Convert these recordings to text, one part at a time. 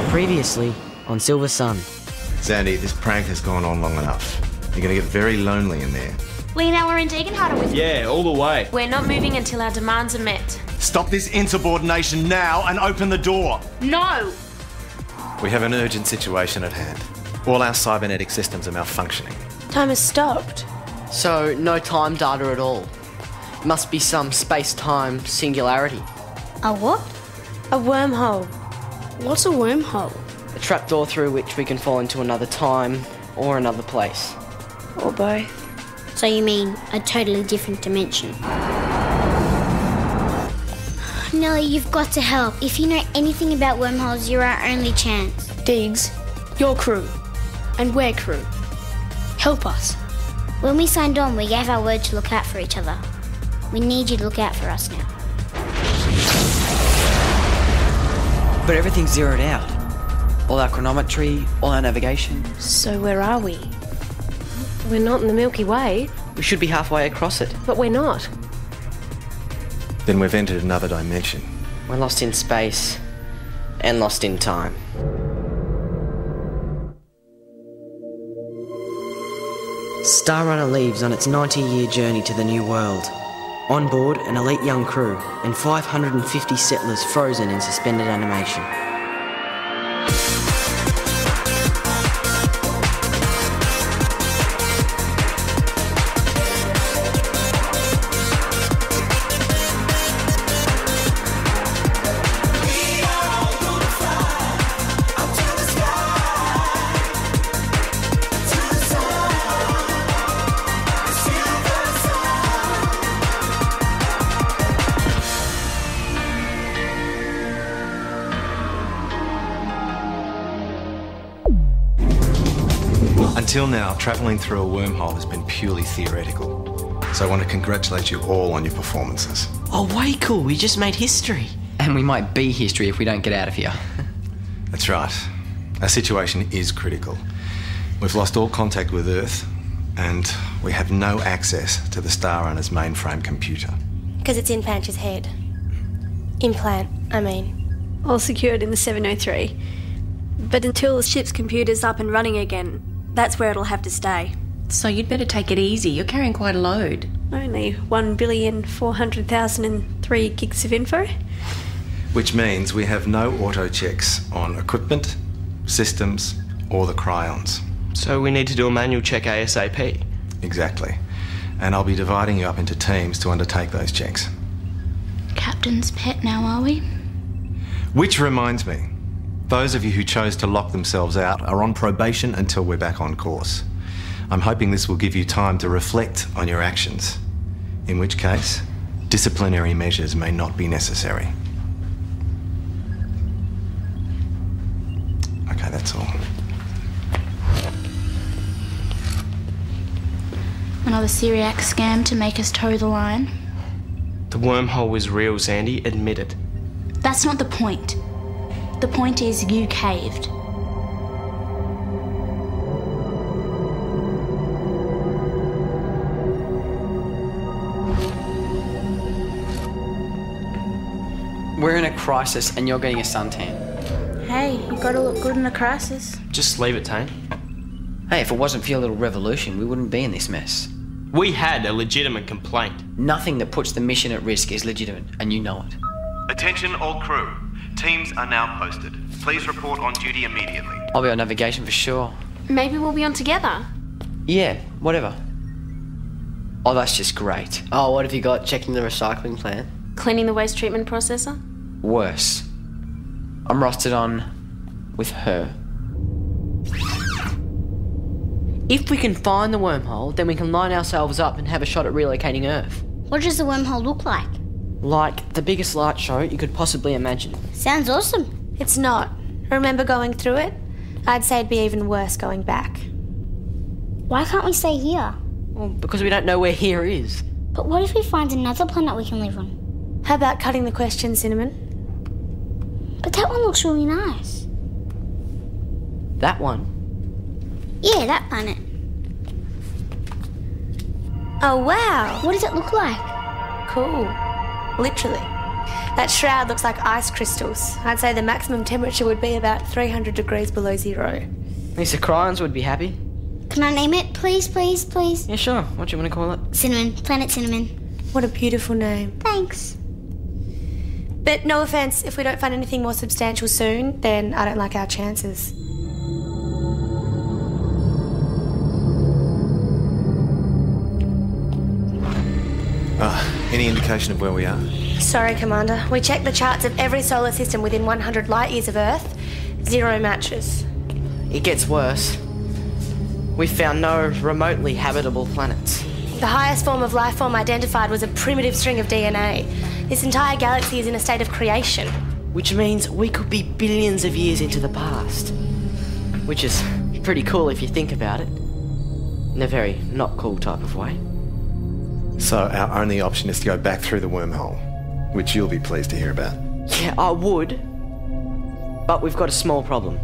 Previously on Silversun. Zandie, this prank has gone on long enough. You're going to get very lonely in there. Leonella and Degenhardt are with you. Yeah, all the way. We're not moving until our demands are met. Stop this insubordination now and open the door. No! We have an urgent situation at hand. All our cybernetic systems are malfunctioning. Time has stopped. So, no time data at all. Must be some space-time singularity. A what? A wormhole. What's a wormhole? A trapdoor through which we can fall into another time or another place. Or both. So you mean a totally different dimension? Nelly, you've got to help. If you know anything about wormholes, you're our only chance. Diggs, your crew. And we're crew. Help us. When we signed on, we gave our word to look out for each other. We need you to look out for us now. But everything's zeroed out. All our chronometry, all our navigation. So where are we? We're not in the Milky Way, We should be halfway across it. but we're not. Then we've entered another dimension. We're lost in space and lost in time. Star Runner leaves on its 90-year journey to the New World. On board, an elite young crew and 550 settlers frozen in suspended animation. Until now, travelling through a wormhole has been purely theoretical. So I want to congratulate you all on your performances. Oh, way cool. We just made history. And we might be history if we don't get out of here. That's right. Our situation is critical. We've lost all contact with Earth, and we have no access to the Star Runner's mainframe computer. Because it's in Panch's head. Implant, I mean. All secured in the 703. But until the ship's computer's up and running again, that's where it'll have to stay. So you'd better take it easy. You're carrying quite a load. Only 1,400,003 gigs of info. Which means we have no auto checks on equipment, systems, or the cryons. So we need to do a manual check ASAP. Exactly. And I'll be dividing you up into teams to undertake those checks. Captain's pet now, are we? Which reminds me, those of you who chose to lock themselves out are on probation until we're back on course. I'm hoping this will give you time to reflect on your actions, in which case, disciplinary measures may not be necessary. Okay, that's all. Another Cyriax scam to make us toe the line. The wormhole was real, Zandie. Admit it. That's not the point. The point is you caved. We're in a crisis and you're getting a suntan. Hey, you gotta look good in a crisis. Just leave it, Tane. Hey, if it wasn't for your little revolution, we wouldn't be in this mess. We had a legitimate complaint. Nothing that puts the mission at risk is legitimate, and you know it. Attention all crew. Teams are now posted. Please report on duty immediately. I'll be on navigation for sure. Maybe we'll be on together. Yeah, whatever. Oh, that's just great. Oh, what have you got? Checking the recycling plant? Cleaning the waste treatment processor. Worse. I'm rostered on with her. If we can find the wormhole, then we can line ourselves up and have a shot at relocating Earth. What does the wormhole look like? Like the biggest light show you could possibly imagine. Sounds awesome. It's not. Remember going through it? I'd say it'd be even worse going back. Why can't we stay here? Well, because we don't know where here is. But what if we find another planet we can live on? How about cutting the question, Cinnamon? But that one looks really nice. That one? Yeah, that planet. Oh, wow. What does it look like? Cool. Literally. That shroud looks like ice crystals. I'd say the maximum temperature would be about 300 degrees below zero. These Cyriax would be happy. Can I name it, please, please, please? Yeah, sure. What do you want to call it? Cinnamon. Planet Cinnamon. What a beautiful name. Thanks. But no offence, if we don't find anything more substantial soon, then I don't like our chances. Any indication of where we are? Sorry, Commander. We checked the charts of every solar system within 100 light years of Earth. 0 matches. It gets worse. We found no remotely habitable planets. The highest form of life form identified was a primitive string of DNA. This entire galaxy is in a state of creation. Which means we could be billions of years into the past. Which is pretty cool if you think about it. In a very not cool type of way. So our only option is to go back through the wormhole, which you'll be pleased to hear about. Yeah, I would. But we've got a small problem.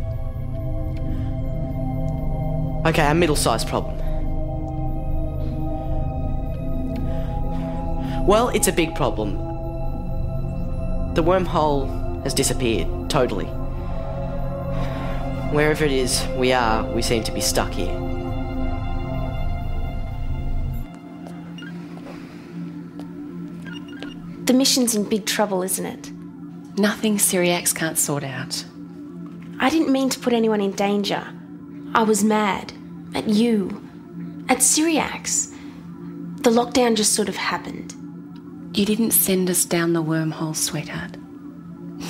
Okay, a middle-sized problem. Well, it's a big problem. The wormhole has disappeared, totally. Wherever it is we are, we seem to be stuck here. The mission's in big trouble, isn't it? Nothing Cyriax can't sort out. I didn't mean to put anyone in danger. I was mad. At you. At Cyriax. The lockdown just sort of happened. You didn't send us down the wormhole, sweetheart.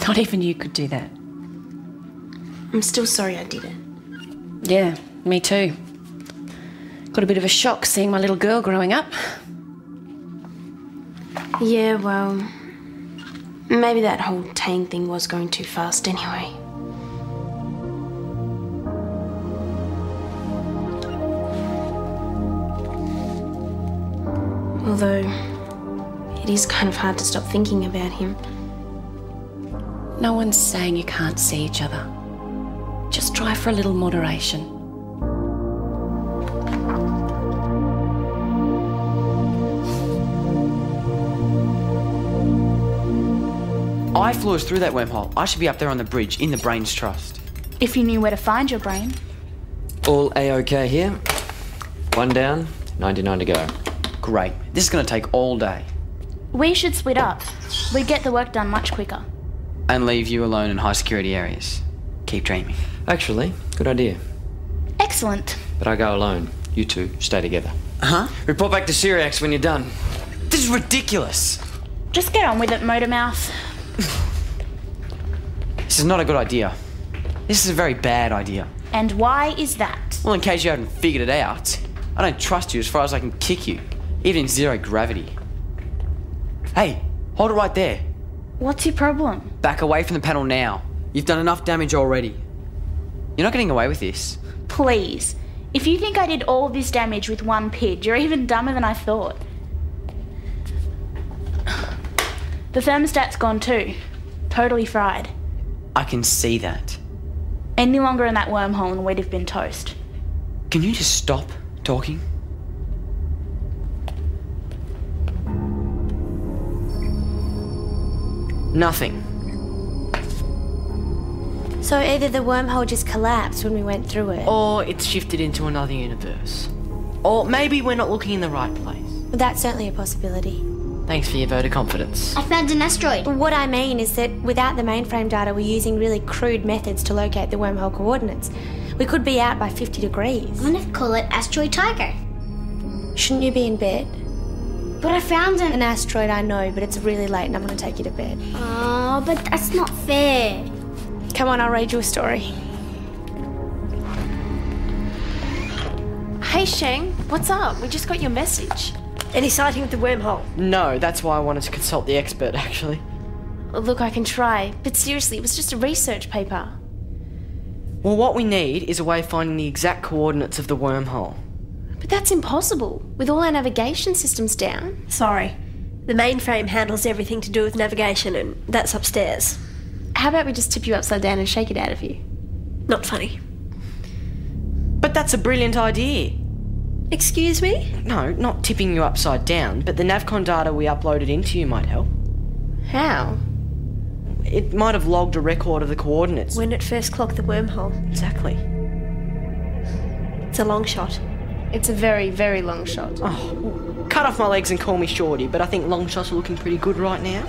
Not even you could do that. I'm still sorry I did it. Yeah, me too. Got a bit of a shock seeing my little girl growing up. Yeah, well, maybe that whole Tane thing was going too fast anyway. Although, it is kind of hard to stop thinking about him. No one's saying you can't see each other. Just try for a little moderation. I flew us through that wormhole. I should be up there on the bridge, in the brain's trust. If you knew where to find your brain. All A-OK here. 1 down, 99 to go. Great. This is going to take all day. We should split up. We'd get the work done much quicker. And leave you alone in high security areas. Keep dreaming. Actually, good idea. Excellent. But I go alone. You two stay together. Huh? Report back to Cyriax when you're done. This is ridiculous. Just get on with it, Motormouth. This is not a good idea. This is a very bad idea. And why is that? Well, in case you haven't figured it out, I don't trust you as far as I can kick you, even in 0 gravity. Hey, hold it right there. What's your problem? Back away from the panel now. You've done enough damage already. You're not getting away with this. Please. If you think I did all this damage with one PID, you're even dumber than I thought. The thermostat's gone too. Totally fried. I can see that. Any longer in that wormhole and we'd have been toast. Can you just stop talking? Nothing. So either the wormhole just collapsed when we went through it, Or it's shifted into another universe. Or maybe we're not looking in the right place. well, that's certainly a possibility. Thanks for your vote of confidence. I found an asteroid. What I mean is that without the mainframe data, we're using really crude methods to locate the wormhole coordinates. We could be out by 50 degrees. I'm gonna call it Asteroid Tycho. Shouldn't you be in bed? But I found An asteroid, I know, but it's really late and I'm going to take you to bed. Oh, but that's not fair. Come on, I'll read you a story. Hey Sheng, what's up? We just got your message. Any sighting of the wormhole? No, that's why I wanted to consult the expert, actually. Look, I can try, but seriously, it was just a research paper. Well, what we need is a way of finding the exact coordinates of the wormhole. But that's impossible, with all our navigation systems down. Sorry. The mainframe handles everything to do with navigation, and that's upstairs. How about we just tip you upside down and shake it out of you? Not funny. But that's a brilliant idea. Excuse me? No, not tipping you upside down, but the Navcon data we uploaded into you might help. How? It might have logged a record of the coordinates. When it first clocked the wormhole. Exactly. It's a long shot. It's a very, very long shot. Oh, cut off my legs and call me Shorty, but I think long shots are looking pretty good right now.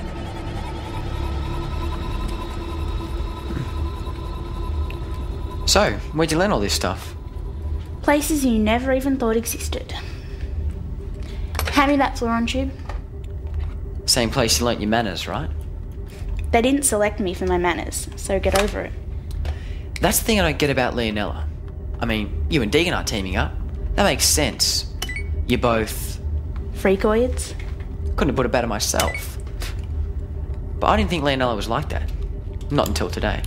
So, where'd you learn all this stuff? Places you never even thought existed. Hand me that fluoron tube. Same place you learnt your manners, right? They didn't select me for my manners, so get over it. That's the thing I don't get about Leonella. I mean, you and Deegan are teaming up. That makes sense. You're both... Freakoids? Couldn't have put it better myself. But I didn't think Leonella was like that. Not until today.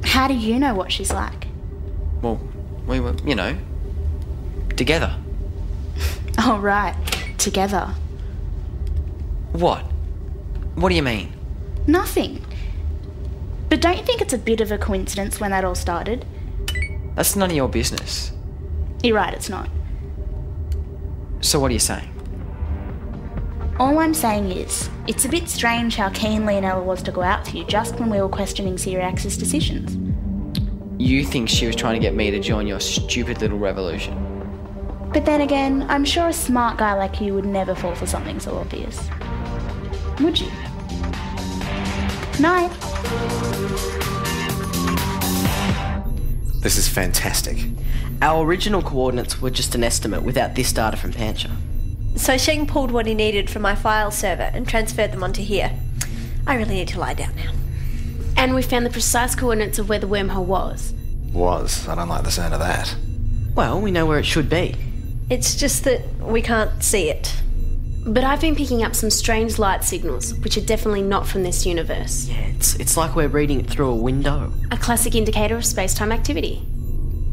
How do you know what she's like? Well, we were, together. Oh, right. Together. What? What do you mean? Nothing. But don't you think it's a bit of a coincidence when that all started? That's none of your business. You're right, it's not. So what are you saying? All I'm saying is, it's a bit strange how keen Leonella was to go out for you just when we were questioning Cyriax's decisions. You think she was trying to get me to join your stupid little revolution? But then again, I'm sure a smart guy like you would never fall for something so obvious. Would you? Night. This is fantastic. Our original coordinates were just an estimate without this data from Pancha. So Sheng pulled what he needed from my file server and transferred them onto here. I really need to lie down now. And we found the precise coordinates of where the wormhole was. Was. I don't like the sound of that. Well, we know where it should be. It's just that we can't see it. But I've been picking up some strange light signals, which are definitely not from this universe. Yeah, it's like we're reading it through a window. A classic indicator of space-time activity.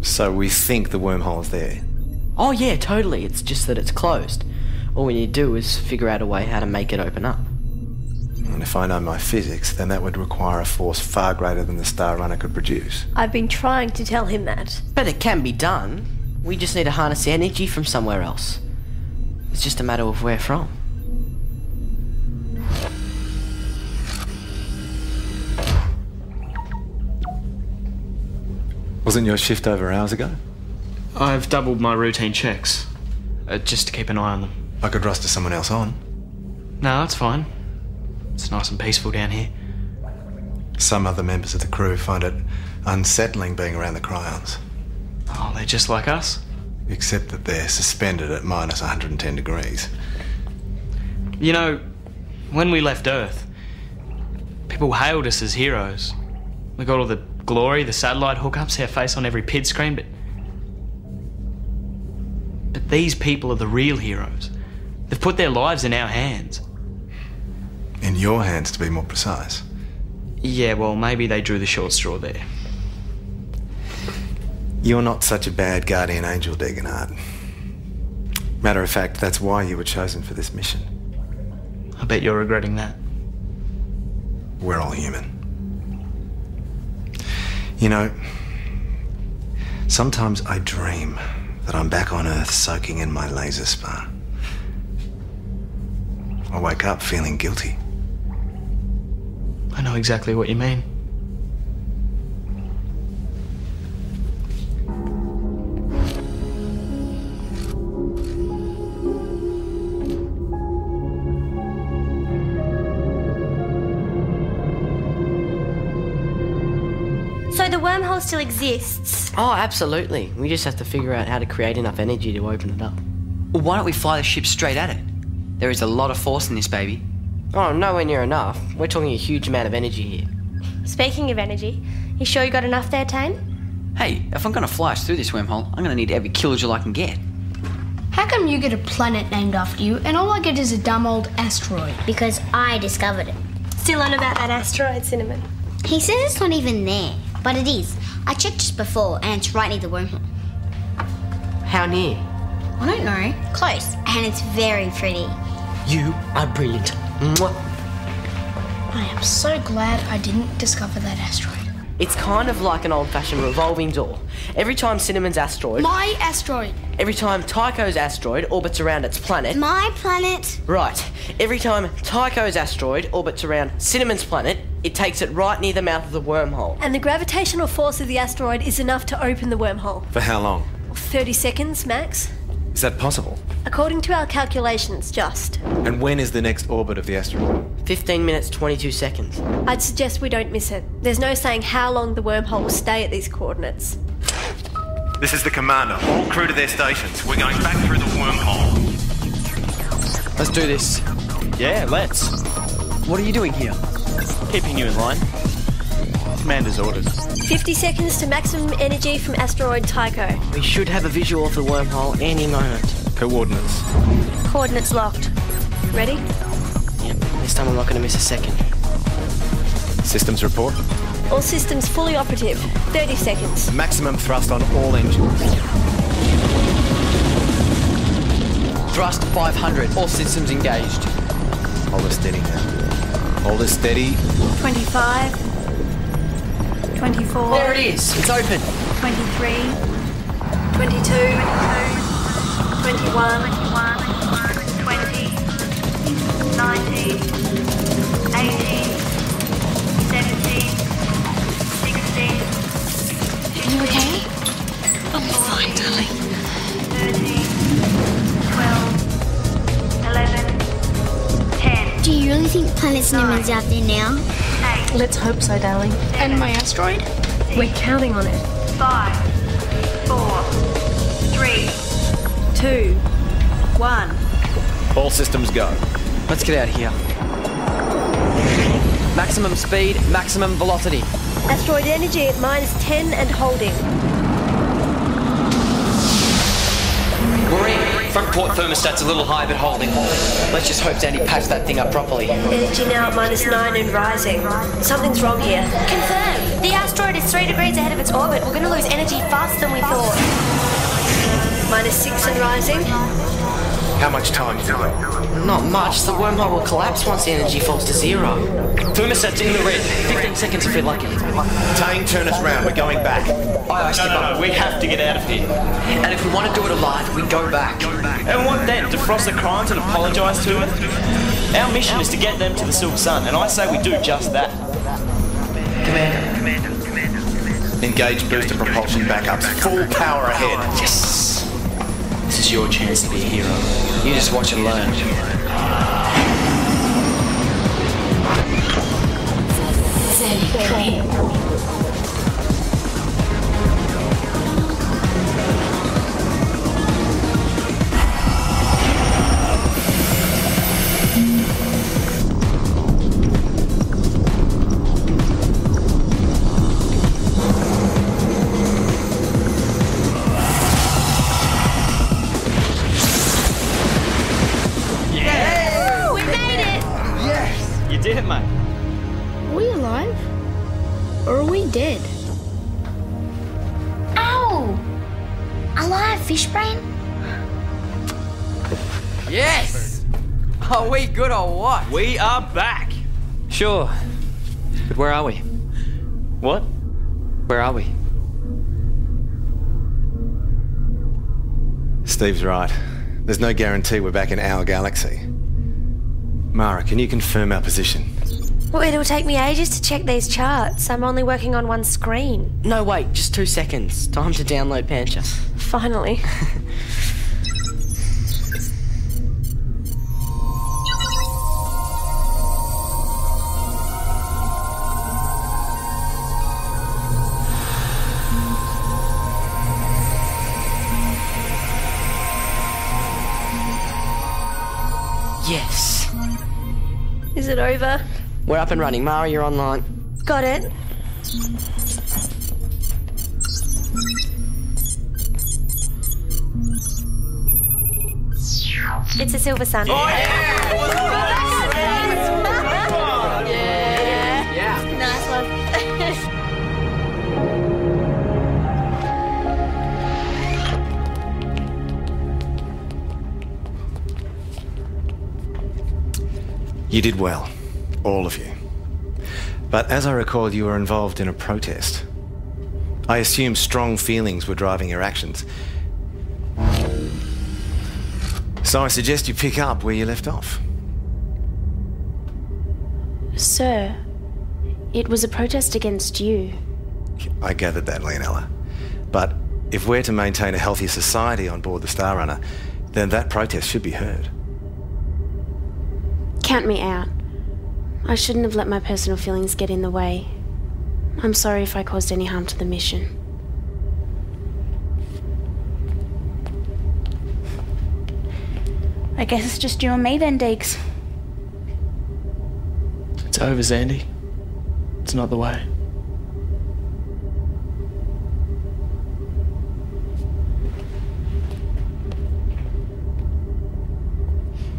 So we think the wormhole's there. Oh yeah, totally. It's just that it's closed. All we need to do is figure out a way how to make it open up. And if I know my physics, then that would require a force far greater than the Star Runner could produce. I've been trying to tell him that. But it can be done. We just need to harness the energy from somewhere else. It's just a matter of where from. Wasn't your shift over hours ago? I've doubled my routine checks, just to keep an eye on them. I could roster someone else on. No, that's fine. It's nice and peaceful down here. Some other members of the crew find it unsettling being around the cryons. Oh, they're just like us? Except that they're suspended at minus 110 degrees. You know, when we left Earth, people hailed us as heroes. We got all the glory, the satellite hookups, our face on every PID screen, but these people are the real heroes. They've put their lives in our hands. In your hands, to be more precise. Yeah, well, maybe they drew the short straw there. You're not such a bad guardian angel, Degenhardt. Matter of fact, that's why you were chosen for this mission. I bet you're regretting that. We're all human. You know, sometimes I dream that I'm back on Earth soaking in my laser spa. I wake up feeling guilty. I know exactly what you mean. So the wormhole still exists? Oh, absolutely. We just have to figure out how to create enough energy to open it up. Well, why don't we fly the ship straight at it? There is a lot of force in this baby. Oh, nowhere near enough. We're talking a huge amount of energy here. Speaking of energy, you sure you got enough there, Tane? Hey, if I'm gonna fly us through this wormhole, I'm gonna need every kilojoule I can get. How come you get a planet named after you and all I get is a dumb old asteroid? Because I discovered it. Still on about that asteroid, Cinnamon? He says it's not even there, but it is. I checked just before and it's right near the wormhole. How near? I don't know. Close, and it's very pretty. You are brilliant. Mwah. I am so glad I didn't discover that asteroid. It's kind of like an old-fashioned revolving door. Every time Cinnamon's asteroid... My asteroid. Every time Tycho's asteroid orbits around its planet... My planet. Right. Every time Tycho's asteroid orbits around Cinnamon's planet, it takes it right near the mouth of the wormhole. And the gravitational force of the asteroid is enough to open the wormhole. For how long? 30 seconds, max. Is that possible? According to our calculations, just. And when is the next orbit of the asteroid? 15 minutes, 22 seconds. I'd suggest we don't miss it. There's no saying how long the wormhole will stay at these coordinates. This is the commander. All crew to their stations. We're going back through the wormhole. Let's do this. Yeah, let's. What are you doing here? Keeping you in line. Commander's orders. 50 seconds to maximum energy from asteroid Tycho. We should have a visual of the wormhole any moment. Coordinates. Coordinates locked. Ready? Yep, this time I'm not going to miss a second. Systems report. All systems fully operative. 30 seconds. Maximum thrust on all engines. Thrust 500. All systems engaged. Hold her steady now. Hold her steady. 25. 24. There it is. It's open. 23. 22. 21. 20. 19. 18. 17. 16. Are you okay? I'm fine, darling. 13. 12. 11. 10. Do you really think Planet Cinnamon's out there now? Let's hope so, darling. And my asteroid? We're counting on it. 5. 4. 3. 2. 1. All systems go. Let's get out of here. Maximum speed, maximum velocity. Asteroid energy at -10 and holding. We're in. Front port thermostat's a little high, but holding. Let's just hope Zandie patched that thing up properly. Energy now at -9 and rising. Something's wrong here. Confirmed. The asteroid is 3 degrees ahead of its orbit. We're going to lose energy faster than we thought. -6 and rising. How much time is it? Not much. The wormhole will collapse once the energy falls to 0. Thermostat's in the red. 15 seconds if you're lucky. Tane, turn us round. We're going back. Aye, skipper. We have to get out of here. And if we want to do it alive, we go back. And what then? Defrost the crimes and apologise to it? Our mission is to get them to the Silversun, and I say we do just that. Commander. Engage booster propulsion backups. Full power ahead. Yes! This is your chance to be a hero. You just watch and learn. Did it, mate. Are we alive? Or are we dead? Ow! Alive, fish brain? Yes! Are we good or what? We are back. Sure. But where are we? What? Where are we? Steve's right. There's no guarantee we're back in our galaxy. Mara, can you confirm our position? Well, it'll take me ages to check these charts. I'm only working on one screen. No, wait, just 2 seconds. Time to download Pancha. Finally. Yes. Is it over? We're up and running. Mara, you're online. Got it. It's a Silversun. Oh, Yeah. Nice one. You did well. All of you. But as I recall, you were involved in a protest. I assume strong feelings were driving your actions. So I suggest you pick up where you left off. Sir, it was a protest against you. I gathered that, Leonella. But if we're to maintain a healthy society on board the Star Runner, then that protest should be heard. Count me out. I shouldn't have let my personal feelings get in the way. I'm sorry if I caused any harm to the mission. I guess it's just you and me then, Deeks. It's over, Zandie. It's not the way.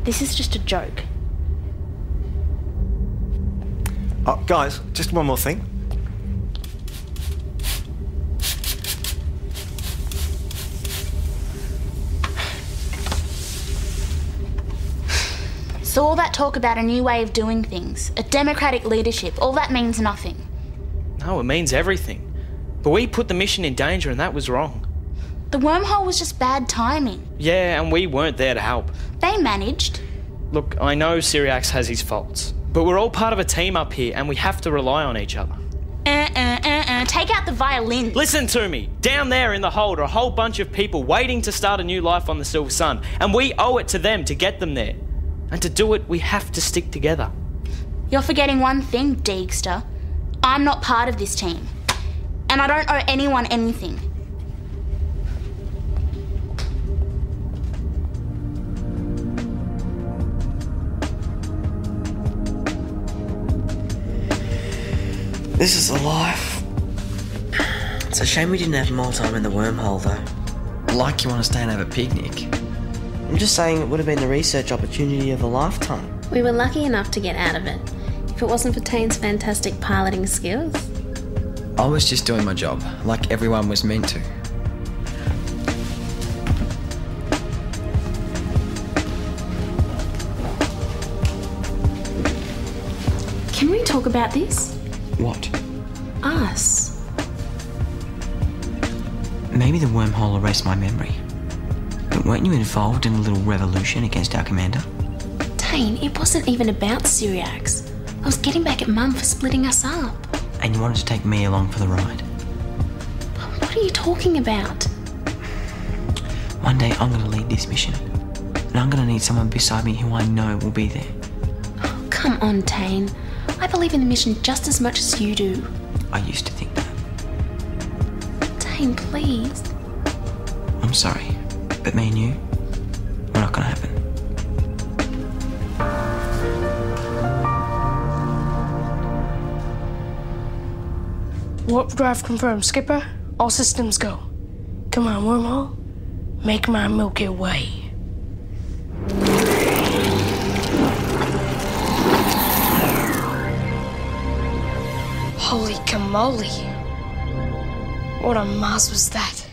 This is just a joke. Oh, guys, just one more thing. So all that talk about a new way of doing things, a democratic leadership, all that means nothing. No, it means everything. But we put the mission in danger and that was wrong. The wormhole was just bad timing. Yeah, and we weren't there to help. They managed. Look, I know Cyriax has his faults, but we're all part of a team up here and we have to rely on each other. Take out the violin. Listen to me. Down there in the hold are a whole bunch of people waiting to start a new life on the Silversun, and we owe it to them to get them there. And to do it, we have to stick together. You're forgetting one thing, Deegster. I'm not part of this team. And I don't owe anyone anything. This is a life. It's a shame we didn't have more time in the wormhole, though. Like you want to stay and have a picnic. I'm just saying it would have been the research opportunity of a lifetime. We were lucky enough to get out of it. If it wasn't for Tane's fantastic piloting skills. I was just doing my job, like everyone was meant to. Can we talk about this? What? Us. Maybe the wormhole erased my memory. But weren't you involved in a little revolution against our commander? Tane, it wasn't even about Cyriax. I was getting back at Mum for splitting us up. And you wanted to take me along for the ride? What are you talking about? One day I'm going to lead this mission. And I'm going to need someone beside me who I know will be there. Oh, come on, Tane. I believe in the mission just as much as you do. I used to think that. Tane, please. I'm sorry, but me and you, we're not going to happen. Warp drive confirmed, Skipper. All systems go. Come on, Wormhole. Make my Milky Way. Holy camole. What a Mars was that?